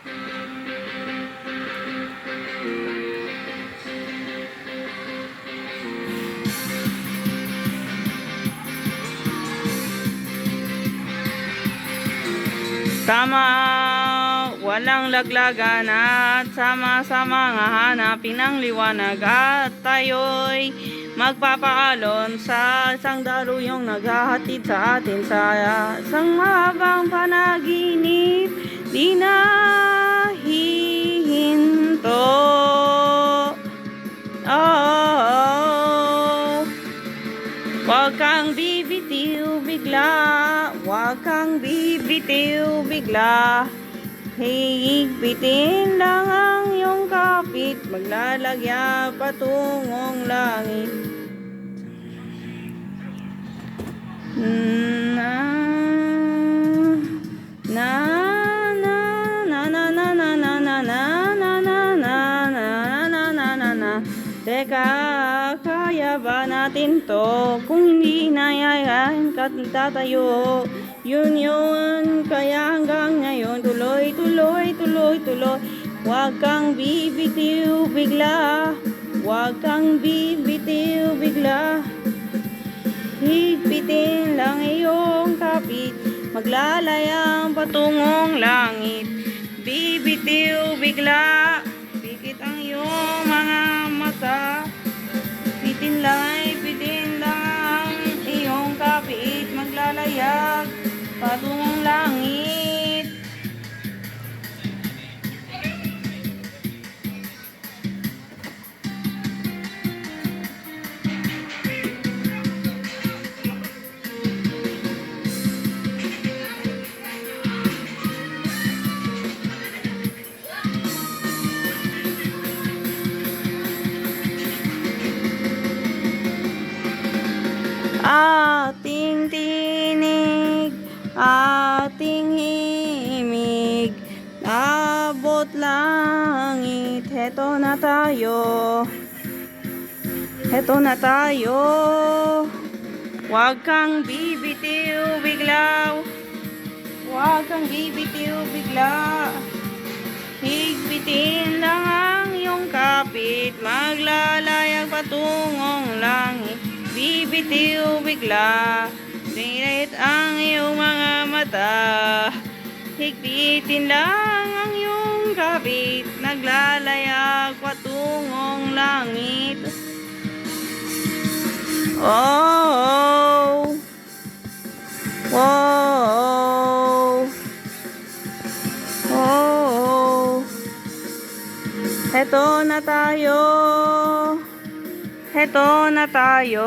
Tama, walang laglagan at sama-sama nga hanapin ang liwanag at tayo'y magpapaalon sa isang daruyong naghahatid sa atin sa isang mahabang panaginip. Di na hihinto. Oh, huwag kang bibitiw bigla, huwag kang bibitiw bigla. Higpitin lang ang iyong kapit, maglalagya patungong langit. Na na na na na na na na na na na na na na na. Teka, kaya ba natin to? Kung hindi nayayain ka tatayo. Yun, kaya hanggang ngayon tuloy. Huwag kang bibitiw bigla, huwag kang bibitiw bigla. Higpitin lang iyong kapit, maglalayang patungong langit. Bibitiw bigla, pikit ang iyong mga mata. Pitin lang ang iyong kapit, maglalayag patungong langit. Ating tinig, ating himig, abot langit. Heto na tayo, huwag kang bibitiw bigla, huwag kang bibitiw bigla. Higpitin lang ang iyong kapit, maglalayag patungong langit. Bibitiw bigla, dinit ang iyong mga mata. Higpitin lang ang iyong kapit, naglalayag patungong langit. Oh, oh, oh. Heto na tayo. Heto na tayo.